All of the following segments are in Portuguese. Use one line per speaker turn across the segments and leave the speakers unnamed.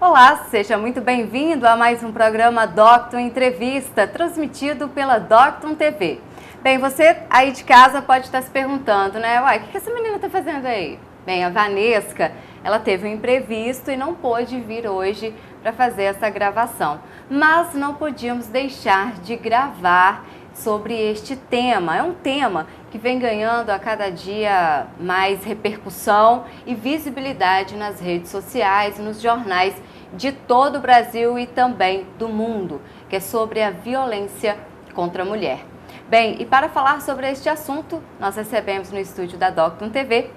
Olá, seja muito bem-vindo a mais um programa Docton Entrevista, transmitido pela Docton TV. Bem, você aí de casa pode estar se perguntando, né? Uai, o que essa menina está fazendo aí? Bem, a Vanesca, ela teve um imprevisto e não pôde vir hoje para fazer essa gravação. Mas não podíamos deixar de gravar sobre este tema. É um tema que vem ganhando a cada dia mais repercussão e visibilidade nas redes sociais e nos jornais de todo o Brasil e também do mundo, que é sobre a violência contra a mulher. Bem, e para falar sobre este assunto, nós recebemos no estúdio da Docton TV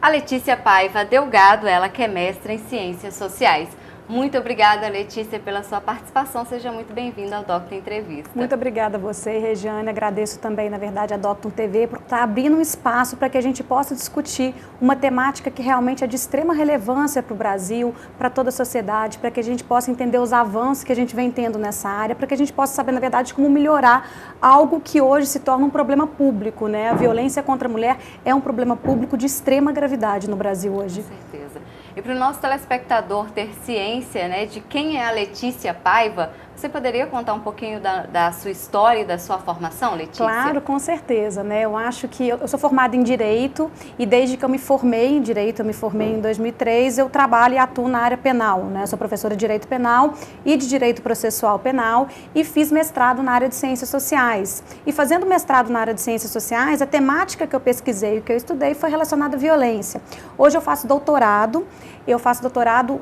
a Letícia Paiva Delgado, ela que é mestra em Ciências Sociais. Muito obrigada, Letícia, pela sua participação. Seja muito bem-vinda ao Docton Entrevista.
Muito obrigada a você, Regiane. Agradeço também, na verdade, a Docton TV por estar abrindo um espaço para que a gente possa discutir uma temática que realmente é de extrema relevância para o Brasil, para toda a sociedade, para que a gente possa entender os avanços que a gente vem tendo nessa área, para que a gente possa saber, na verdade, como melhorar algo que hoje se torna um problema público, né? A violência contra a mulher é um problema público de extrema gravidade no Brasil hoje.
Com certeza. E para o nosso telespectador ter ciência, né, de quem é a Letícia Paiva, você poderia contar um pouquinho da sua história e da sua formação, Letícia?
Claro, com certeza, né? Eu acho que eu sou formada em Direito e desde que eu me formei em Direito, eu me formei em 2003, eu trabalho e atuo na área penal, né? Eu sou professora de Direito Penal e de Direito Processual Penal e fiz mestrado na área de Ciências Sociais. E fazendo mestrado na área de Ciências Sociais, a temática que eu pesquisei e que eu estudei foi relacionada à violência. Hoje eu faço doutorado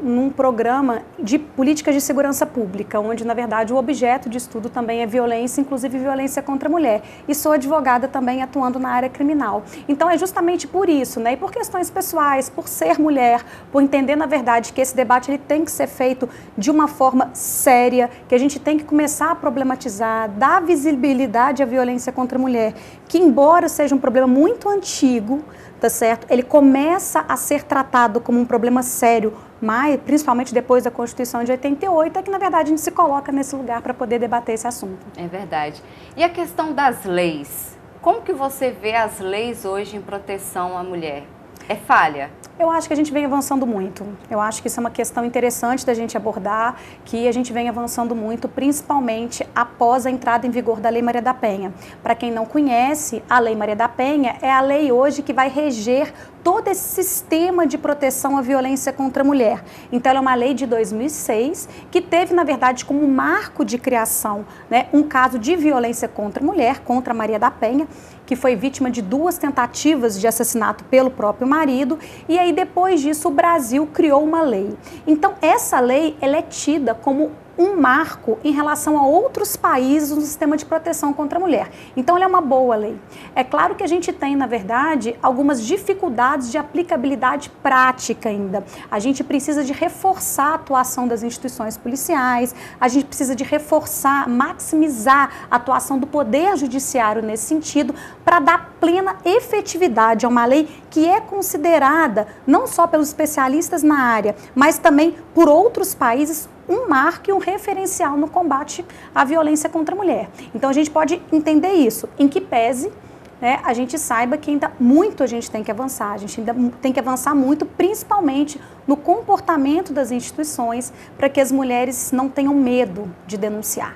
num programa de políticas de segurança pública, onde, na verdade, o objeto de estudo também é violência, inclusive violência contra a mulher. E sou advogada também atuando na área criminal. Então, é justamente por isso, né? E por questões pessoais, por ser mulher, por entender, na verdade, que esse debate ele tem que ser feito de uma forma séria, que a gente tem que começar a problematizar, dar visibilidade à violência contra a mulher, que embora seja um problema muito antigo, tá certo? Ele começa a ser tratado como um problema sério, mas principalmente depois da Constituição de 88, é que na verdade a gente se coloca nesse lugar para poder debater esse assunto.
É verdade. E a questão das leis? Como que você vê as leis hoje em proteção à mulher? É falha?
Eu acho que a gente vem avançando muito. Eu acho que isso é uma questão interessante da gente abordar, que a gente vem avançando muito, principalmente após a entrada em vigor da Lei Maria da Penha. Para quem não conhece, a Lei Maria da Penha é a lei hoje que vai reger todo esse sistema de proteção à violência contra a mulher. Então, ela é uma lei de 2006 que teve, na verdade, como marco de criação, né, um caso de violência contra a mulher, contra a Maria da Penha, que foi vítima de 2 tentativas de assassinato pelo próprio marido, e aí depois disso o Brasil criou uma lei. Então essa lei ela é tida como um marco em relação a outros países no sistema de proteção contra a mulher. Então, ela é uma boa lei. É claro que a gente tem, na verdade, algumas dificuldades de aplicabilidade prática ainda. A gente precisa de reforçar a atuação das instituições policiais, a gente precisa de reforçar, maximizar a atuação do Poder Judiciário nesse sentido, para dar plena efetividade a uma lei que é considerada, não só pelos especialistas na área, mas também por outros países, um marco e um referencial no combate à violência contra a mulher. Então, a gente pode entender isso, em que pese, né, a gente saiba que ainda muito a gente tem que avançar, a gente ainda tem que avançar muito, principalmente no comportamento das instituições, para que as mulheres não tenham medo de denunciar.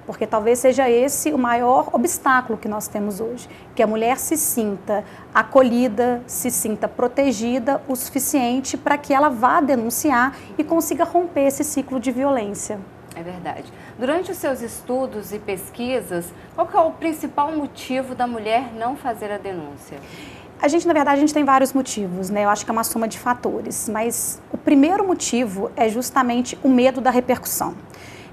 Porque talvez seja esse o maior obstáculo que nós temos hoje, que a mulher se sinta acolhida, se sinta protegida o suficiente para que ela vá denunciar e consiga romper esse ciclo de violência.
É verdade. Durante os seus estudos e pesquisas, qual que é o principal motivo da mulher não fazer a denúncia?
Na verdade, a gente tem vários motivos, né? Eu acho que é uma soma de fatores, mas o primeiro motivo é justamente o medo da repercussão.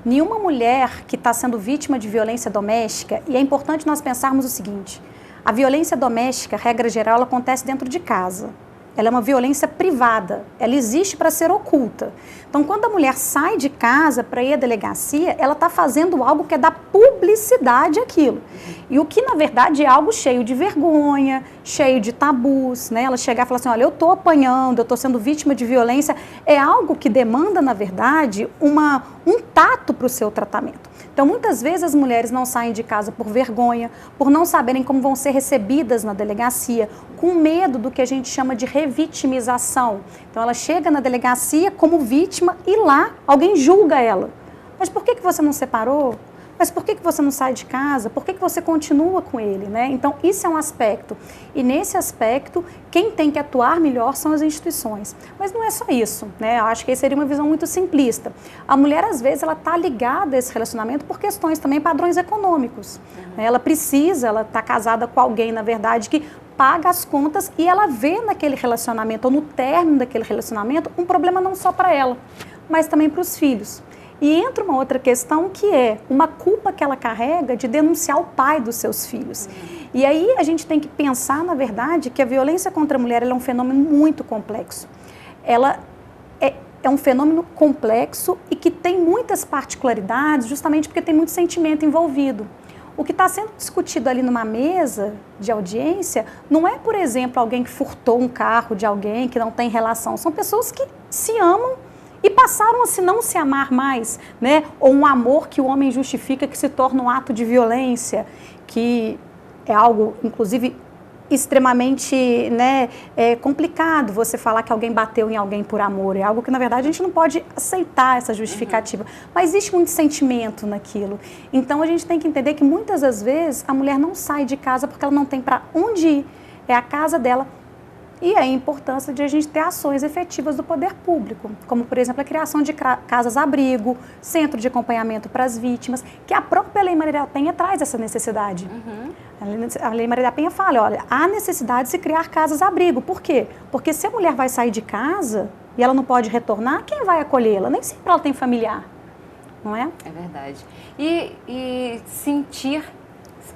Nenhuma mulher que está sendo vítima de violência doméstica, e é importante nós pensarmos o seguinte, a violência doméstica, regra geral, ela acontece dentro de casa. Ela é uma violência privada, ela existe para ser oculta. Então, quando a mulher sai de casa para ir à delegacia, ela está fazendo algo que é dar publicidade àquilo. E o que, na verdade, é algo cheio de vergonha, cheio de tabus, né? Ela chegar e falar assim, olha, eu estou apanhando, eu estou sendo vítima de violência, é algo que demanda, na verdade, um tato para o seu tratamento. Então, muitas vezes as mulheres não saem de casa por vergonha, por não saberem como vão ser recebidas na delegacia, com medo do que a gente chama de revitimização. Então, ela chega na delegacia como vítima vítima e lá alguém julga ela. Mas por que você não separou? Mas por que você não sai de casa? Por que você continua com ele, né? Então, isso é um aspecto. E nesse aspecto, quem tem que atuar melhor são as instituições. Mas não é só isso, né? Eu acho que seria uma visão muito simplista. A mulher, às vezes, ela está ligada a esse relacionamento por questões também, padrões econômicos. Né? Ela está casada com alguém, na verdade, que paga as contas e ela vê naquele relacionamento, ou no término daquele relacionamento, um problema não só para ela, mas também para os filhos. E entra uma outra questão que é uma culpa que ela carrega de denunciar o pai dos seus filhos. E aí a gente tem que pensar, na verdade, que a violência contra a mulher ela é um fenômeno muito complexo. Ela é um fenômeno complexo e que tem muitas particularidades, justamente porque tem muito sentimento envolvido. O que está sendo discutido ali numa mesa de audiência não é, por exemplo, alguém que furtou um carro de alguém que não tem relação. São pessoas que se amam e passaram a não se amar mais, né? Ou um amor que o homem justifica que se torna um ato de violência, que é algo, inclusive, extremamente, né, complicado você falar que alguém bateu em alguém por amor. É algo que, na verdade, a gente não pode aceitar essa justificativa. Mas existe muito sentimento naquilo. Então, a gente tem que entender que, muitas das vezes, a mulher não sai de casa porque ela não tem para onde ir. É a casa dela. E a importância de a gente ter ações efetivas do poder público, como, por exemplo, a criação de casas-abrigo, centro de acompanhamento para as vítimas, que a própria Lei Maria da Penha traz essa necessidade. A Lei Maria da Penha fala, olha, há necessidade de se criar casas-abrigo. Por quê? Porque se a mulher vai sair de casa e ela não pode retornar, quem vai acolhê-la? Nem sempre ela tem familiar, não é?
É verdade. E sentir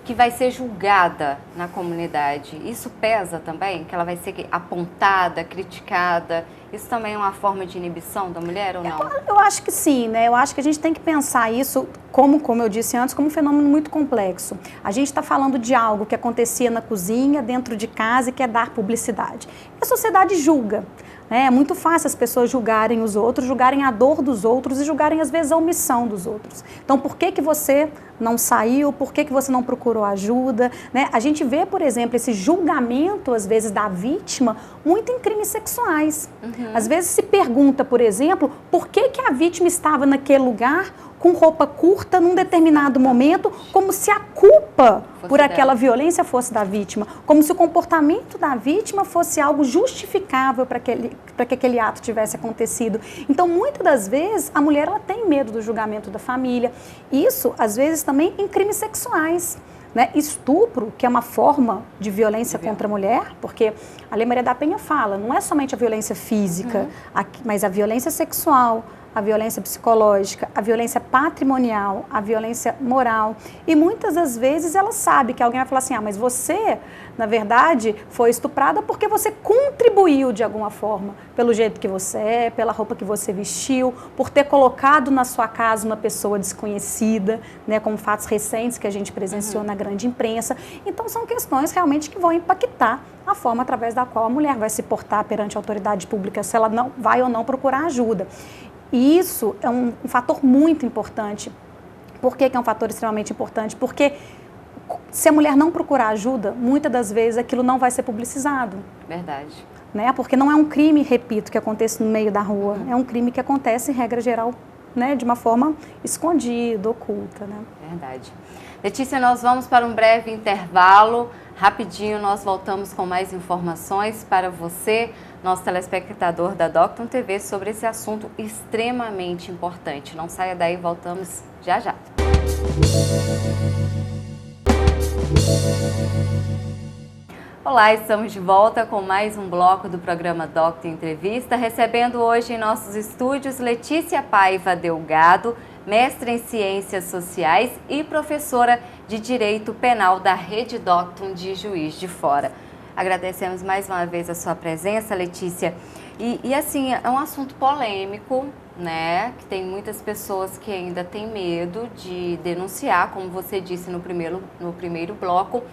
que vai ser julgada na comunidade, isso pesa também? Que ela vai ser apontada, criticada? Isso também é uma forma de inibição da mulher ou não?
Eu acho que sim, né? Eu acho que a gente tem que pensar isso, como eu disse antes, como um fenômeno muito complexo. A gente está falando de algo que acontecia na cozinha, dentro de casa e quer dar publicidade. E a sociedade julga. É muito fácil as pessoas julgarem os outros, julgarem a dor dos outros e julgarem, às vezes, a omissão dos outros. Então, por que você não saiu? Por que você não procurou ajuda? Né? A gente vê, por exemplo, esse julgamento, às vezes, da vítima, muito em crimes sexuais. Às vezes se pergunta, por exemplo, por que a vítima estava naquele lugar com roupa curta num determinado momento, como se a culpa por aquela violência fosse da vítima, como se o comportamento da vítima fosse algo justificável para que aquele ato tivesse acontecido. Então, muitas das vezes, a mulher ela tem medo do julgamento da família. Isso, às vezes, também em crimes sexuais. Né? Estupro, que é uma forma de violência contra a mulher, porque a Lei Maria da Penha fala, não é somente a violência física, mas a violência sexual, a violência psicológica, a violência patrimonial, a violência moral. E muitas das vezes ela sabe que alguém vai falar assim, mas você, na verdade, foi estuprada porque você contribuiu de alguma forma, pelo jeito que você é, pela roupa que você vestiu, por ter colocado na sua casa uma pessoa desconhecida, né, como fatos recentes que a gente presenciou na grande imprensa. Então, são questões realmente que vão impactar a forma através da qual a mulher vai se portar perante a autoridade pública, se ela não vai ou não procurar ajuda. E isso é um fator muito importante. Por que é um fator extremamente importante? Porque se a mulher não procurar ajuda, muitas das vezes aquilo não vai ser publicizado.
Verdade.
Né? Porque não é um crime, repito, que acontece no meio da rua. É um crime que acontece, em regra geral, né, de uma forma escondida, oculta. Né?
Verdade. Letícia, nós vamos para um breve intervalo. Rapidinho nós voltamos com mais informações para você, nosso telespectador da Docton TV, sobre esse assunto extremamente importante. Não saia daí, voltamos já já. Olá, estamos de volta com mais um bloco do programa Docton Entrevista, recebendo hoje em nossos estúdios Letícia Paiva Delgado, mestre em Ciências Sociais e professora de Direito Penal da Rede Docton de Juiz de Fora. Agradecemos mais uma vez a sua presença, Letícia. E assim, é um assunto polêmico, né? Que tem muitas pessoas que ainda têm medo de denunciar, como você disse no primeiro bloco.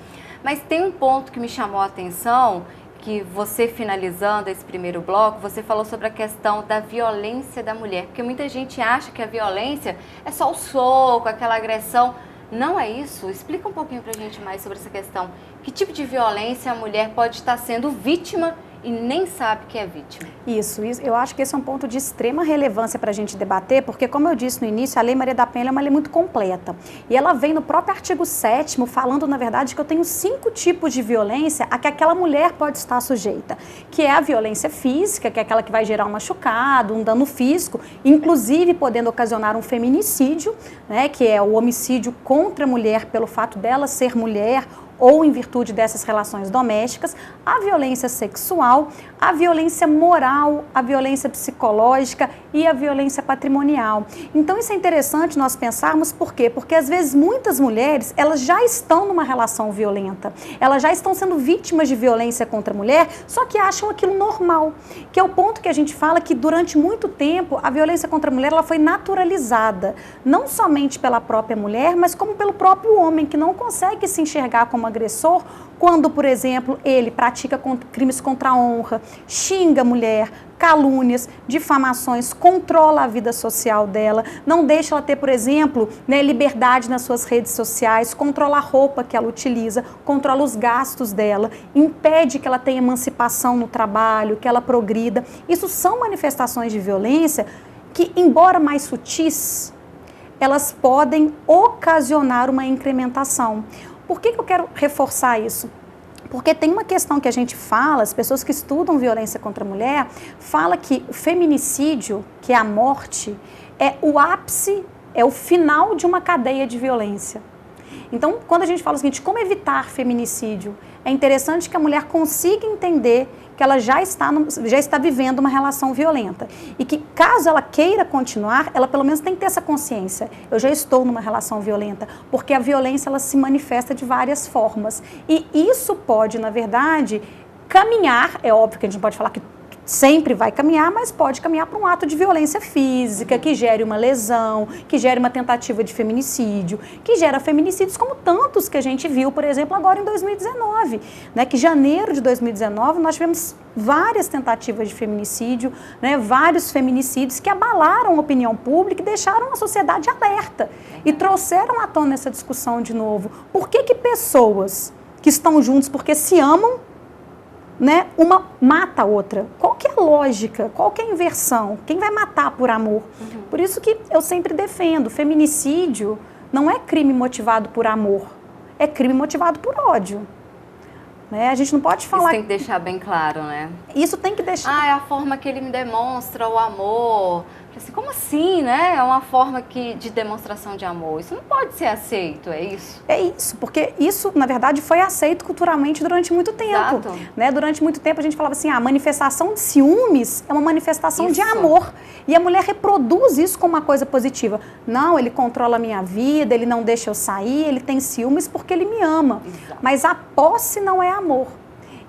Mas tem um ponto que me chamou a atenção, que você, finalizando esse primeiro bloco, você falou sobre a questão da violência da mulher. Porque muita gente acha que a violência é só o soco, aquela agressão. Não é isso? Explica um pouquinho pra gente mais sobre essa questão. Que tipo de violência a mulher pode estar sendo vítima e nem sabe que é vítima.
Isso, eu acho que esse é um ponto de extrema relevância para a gente debater, porque, como eu disse no início, a Lei Maria da Penha é uma lei muito completa. E ela vem no próprio artigo 7º falando, na verdade, que eu tenho 5 tipos de violência a que aquela mulher pode estar sujeita, que é a violência física, que é aquela que vai gerar um machucado, um dano físico, inclusive podendo ocasionar um feminicídio, né, que é o homicídio contra a mulher pelo fato dela ser mulher ou em virtude dessas relações domésticas, a violência sexual, a violência moral, a violência psicológica e a violência patrimonial. Então isso é interessante nós pensarmos por quê? Porque às vezes muitas mulheres, elas já estão numa relação violenta, elas já estão sendo vítimas de violência contra a mulher, só que acham aquilo normal, que é o ponto que a gente fala que durante muito tempo a violência contra a mulher ela foi naturalizada, não somente pela própria mulher, mas como pelo próprio homem, que não consegue se enxergar como agressor quando, por exemplo, ele pratica crimes contra a honra, xinga a mulher, calúnias, difamações, controla a vida social dela, não deixa ela ter, por exemplo, né, liberdade nas suas redes sociais, controla a roupa que ela utiliza, controla os gastos dela, impede que ela tenha emancipação no trabalho, que ela progrida. Isso são manifestações de violência que, embora mais sutis, elas podem ocasionar uma incrementação. Por que eu quero reforçar isso? Porque tem uma questão que a gente fala, as pessoas que estudam violência contra a mulher, fala que o feminicídio, que é a morte, é o ápice, é o final de uma cadeia de violência. Então, quando a gente fala o seguinte, como evitar feminicídio? É interessante que a mulher consiga entender que ela já está vivendo uma relação violenta. E que, caso ela queira continuar, ela pelo menos tem que ter essa consciência. Eu já estou numa relação violenta, porque a violência ela se manifesta de várias formas. E isso pode, na verdade, caminhar, é óbvio que a gente não pode falar que sempre vai caminhar, mas pode caminhar para um ato de violência física, que gere uma lesão, que gere uma tentativa de feminicídio, que gera feminicídios como tantos que a gente viu, por exemplo, agora em 2019, né, que em janeiro de 2019 nós tivemos várias tentativas de feminicídio, né, vários feminicídios que abalaram a opinião pública e deixaram a sociedade alerta e trouxeram à tona essa discussão de novo. Por que pessoas que estão juntos porque se amam, né, uma mata a outra? Qual que é a lógica? Qual que é a inversão? Quem vai matar por amor? Por isso que eu sempre defendo, feminicídio não é crime motivado por amor, é crime motivado por ódio. Né? A gente não pode falar...
Isso tem que deixar bem claro, né?
Isso tem que deixar...
Ah, é a forma que ele me demonstra o amor. Assim, como assim, né? É uma forma de demonstração de amor. Isso não pode ser aceito, é isso?
É isso, porque isso, na verdade, foi aceito culturalmente durante muito tempo.
Exato.
Né? Durante muito tempo a gente falava assim, a manifestação de ciúmes é uma manifestação de amor. E a mulher reproduz isso como uma coisa positiva. Não, ele controla a minha vida, ele não deixa eu sair, ele tem ciúmes porque ele me ama.
Exato.
Mas a posse não é amor.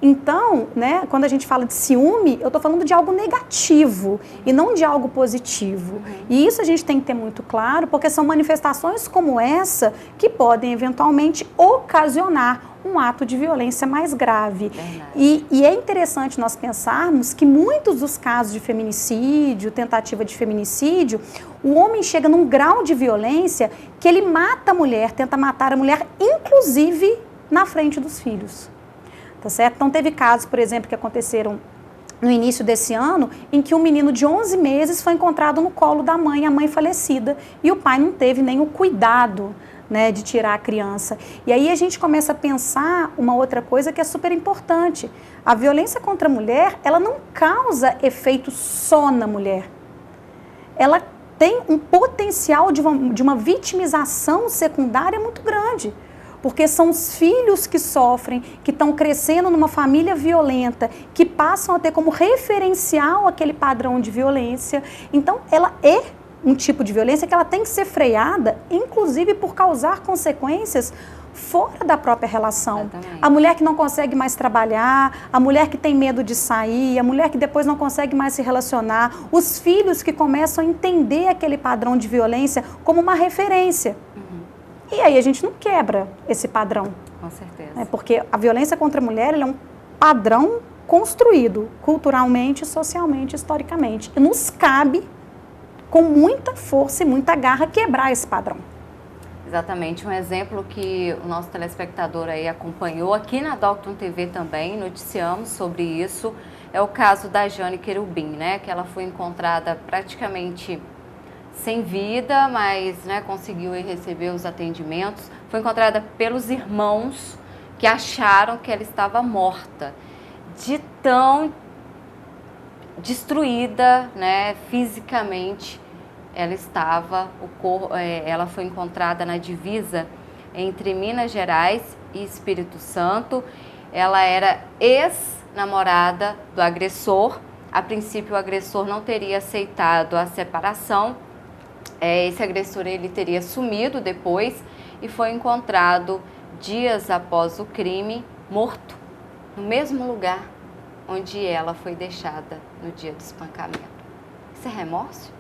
Então, né, quando a gente fala de ciúme, eu estou falando de algo negativo e não de algo positivo. E isso a gente tem que ter muito claro, porque são manifestações como essa que podem eventualmente ocasionar um ato de violência mais grave. E é interessante nós pensarmos que muitos dos casos de feminicídio, tentativa de feminicídio, o homem chega num grau de violência que ele mata a mulher, tenta matar a mulher, inclusive na frente dos filhos. Tá certo? Então teve casos, por exemplo, que aconteceram no início desse ano, em que um menino de 11 meses foi encontrado no colo da mãe, a mãe falecida, e o pai não teve nem o cuidado, né, de tirar a criança. E aí a gente começa a pensar uma outra coisa que é super importante. A violência contra a mulher, ela não causa efeito só na mulher. Ela tem um potencial de uma vitimização secundária muito grande. Porque são os filhos que sofrem, que estão crescendo numa família violenta, que passam a ter como referencial aquele padrão de violência. Então, ela é um tipo de violência que ela tem que ser freada, inclusive por causar consequências fora da própria relação.
Exatamente.
A mulher que não consegue mais trabalhar, a mulher que tem medo de sair, a mulher que depois não consegue mais se relacionar, os filhos que começam a entender aquele padrão de violência como uma referência. E aí a gente não quebra esse padrão.
Com certeza.
Né? Porque a violência contra a mulher é um padrão construído culturalmente, socialmente, historicamente. E nos cabe, com muita força e muita garra, quebrar esse padrão.
Exatamente. Um exemplo que o nosso telespectador aí acompanhou aqui na Docton TV também, noticiamos sobre isso, é o caso da Jane Querubim, né? Que ela foi encontrada praticamente sem vida, mas, né, conseguiu receber os atendimentos. Foi encontrada pelos irmãos que acharam que ela estava morta, de tão destruída, né, fisicamente ela estava. Ela foi encontrada na divisa entre Minas Gerais e Espírito Santo. Ela era ex-namorada do agressor. A princípio, o agressor não teria aceitado a separação. Esse agressor ele teria sumido depois e foi encontrado dias após o crime, morto, no mesmo lugar onde ela foi deixada no dia do espancamento. Isso é remorso?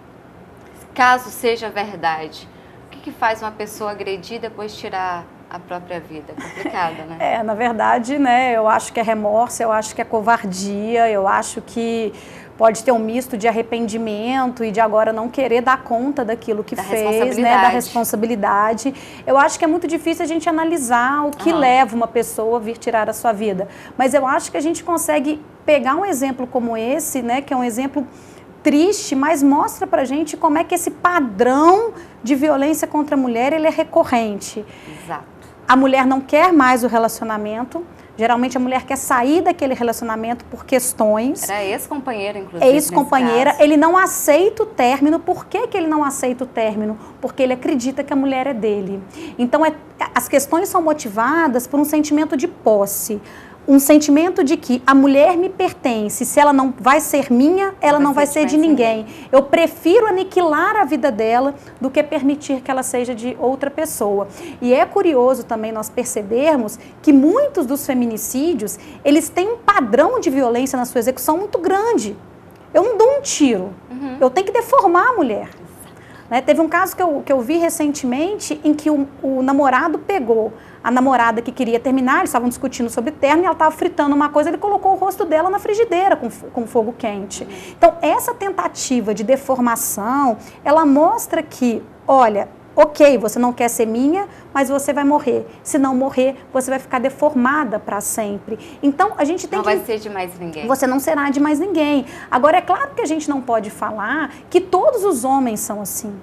Caso seja verdade, o que faz uma pessoa agredir e depois tirar a própria vida? É complicado, né?
Na verdade, né, eu acho que é remorso, eu acho que é covardia, eu acho que pode ter um misto de arrependimento e de agora não querer dar conta daquilo que fez, né, da responsabilidade. Eu acho que é muito difícil a gente analisar o que leva uma pessoa a vir tirar a sua vida. Mas eu acho que a gente consegue pegar um exemplo como esse, né, que é um exemplo triste, mas mostra pra gente como é que esse padrão de violência contra a mulher, ele é recorrente.
Exato.
A mulher não quer mais o relacionamento. Geralmente a mulher quer sair daquele relacionamento por questões.
Era ex-companheira, inclusive.
Ex-companheira. Ele não aceita o término. Por que ele não aceita o término? Porque ele acredita que a mulher é dele. Então, as questões são motivadas por um sentimento de posse. Um sentimento de que a mulher me pertence, se ela não vai ser minha, ela não vai ser de ninguém. Eu prefiro aniquilar a vida dela do que permitir que ela seja de outra pessoa. E é curioso também nós percebermos que muitos dos feminicídios, eles têm um padrão de violência na sua execução muito grande. Eu não dou um tiro, eu tenho que deformar a mulher. Né? Teve um caso que eu vi recentemente em que o namorado pegou a namorada que queria terminar, eles estavam discutindo sobre término e ela estava fritando uma coisa, ele colocou o rosto dela na frigideira com fogo quente. Então, essa tentativa de deformação, ela mostra que, olha, ok, você não quer ser minha, mas você vai morrer. Se não morrer, você vai ficar deformada para sempre. Então, a gente tem
que... Não vai ser de mais ninguém.
Você não será de mais ninguém. Agora, é claro que a gente não pode falar que todos os homens são assim.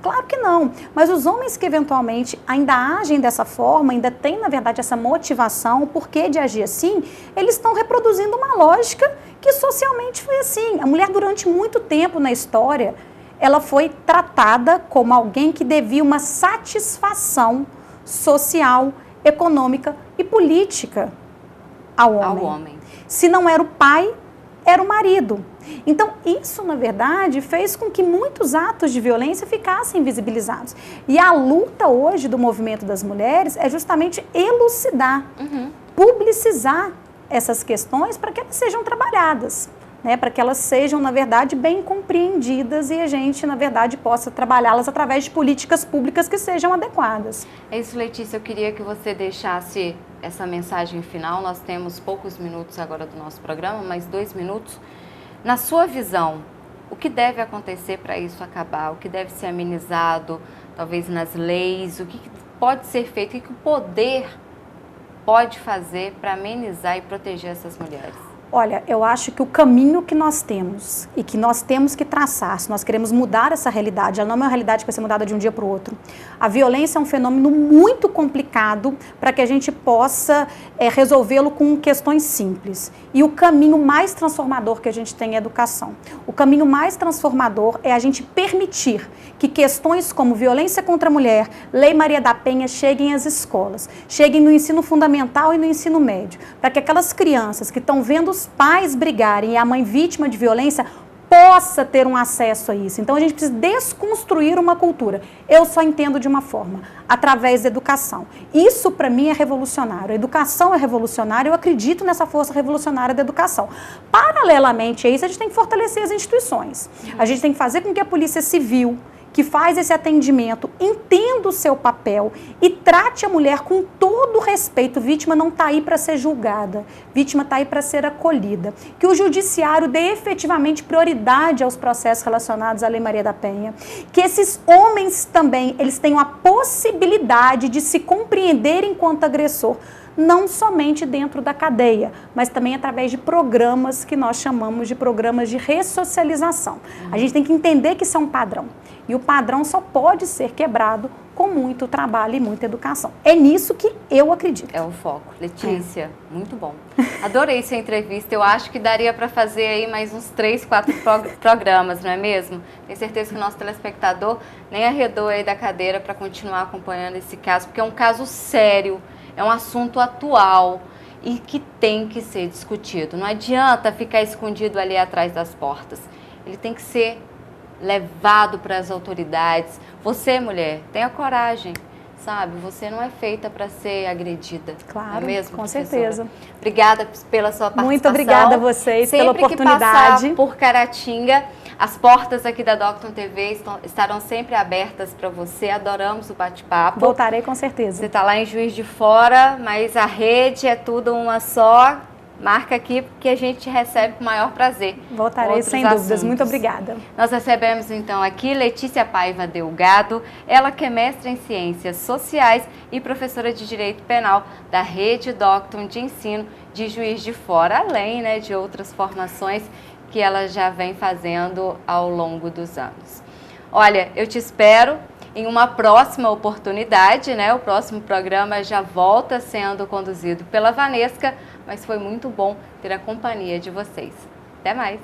Claro que não. Mas os homens que eventualmente ainda agem dessa forma, ainda têm, na verdade, essa motivação, o porquê de agir assim, eles estão reproduzindo uma lógica que socialmente foi assim. A mulher, durante muito tempo na história, ela foi tratada como alguém que devia uma satisfação social, econômica e política ao homem. Se não era o pai, era o marido. Então, isso, na verdade, fez com que muitos atos de violência ficassem visibilizados. E a luta hoje do movimento das mulheres é justamente elucidar, publicizar essas questões para que elas sejam trabalhadas. Né, para que elas sejam, na verdade, bem compreendidas e a gente, na verdade, possa trabalhá-las através de políticas públicas que sejam adequadas.
É isso, Letícia, eu queria que você deixasse essa mensagem final. Nós temos poucos minutos agora do nosso programa, mais 2 minutos. Na sua visão, o que deve acontecer para isso acabar? O que deve ser amenizado, talvez nas leis? O que pode ser feito? O que o poder pode fazer para amenizar e proteger essas mulheres?
Olha, eu acho que o caminho que nós temos e que nós temos que traçar, se nós queremos mudar essa realidade, ela não é uma realidade que vai ser mudada de um dia para o outro. A violência é um fenômeno muito complicado para que a gente possa resolvê-lo com questões simples. E o caminho mais transformador que a gente tem é a educação. O caminho mais transformador é a gente permitir que questões como violência contra a mulher, Lei Maria da Penha cheguem às escolas, cheguem no ensino fundamental e no ensino médio, para que aquelas crianças que estão vendo os pais brigarem e a mãe vítima de violência possa ter um acesso a isso. Então, a gente precisa desconstruir uma cultura. Eu só entendo de uma forma, através da educação. Isso, para mim, é revolucionário. A educação é revolucionária, eu acredito nessa força revolucionária da educação. Paralelamente a isso, a gente tem que fortalecer as instituições. A gente tem que fazer com que a Polícia Civil, que faz esse atendimento, entenda o seu papel e trate a mulher com todo o respeito. Vítima não está aí para ser julgada, vítima está aí para ser acolhida. Que o judiciário dê efetivamente prioridade aos processos relacionados à Lei Maria da Penha. Que esses homens também, eles tenham a possibilidade de se compreender enquanto agressor. não somente dentro da cadeia, mas também através de programas que nós chamamos de programas de ressocialização. A gente tem que entender que isso é um padrão. E o padrão só pode ser quebrado com muito trabalho e muita educação. É nisso que eu acredito.
É o foco. Letícia, muito bom. Adorei sua entrevista. Eu acho que daria para fazer aí mais uns 3, 4 programas, não é mesmo? Tenho certeza que o nosso telespectador nem arredou aí da cadeira para continuar acompanhando esse caso, porque é um caso sério, é um assunto atual e que tem que ser discutido. Não adianta ficar escondido ali atrás das portas. Ele tem que ser levado para as autoridades. Você, mulher, tenha coragem, sabe? Você não é feita para ser agredida.
Claro,
não é mesmo,
com
professora?
certeza.
Obrigada pela sua participação.
Muito obrigada a vocês pela oportunidade.
Sempre que passar por Caratinga, as portas aqui da Docton TV estarão sempre abertas para você. Adoramos o bate-papo.
Voltarei com certeza.
Você está lá em Juiz de Fora, mas a rede é tudo uma só. Marca aqui porque a gente recebe com o maior prazer.
Voltarei sem dúvidas. Muito obrigada.
Nós recebemos então aqui Letícia Paiva Delgado, ela que é mestre em Ciências Sociais e professora de Direito Penal da Rede Docton de Ensino de Juiz de Fora, além, né, de outras formações que ela já vem fazendo ao longo dos anos. Olha, eu te espero em uma próxima oportunidade, né? O próximo programa já volta sendo conduzido pela Vanesca, mas foi muito bom ter a companhia de vocês. Até mais!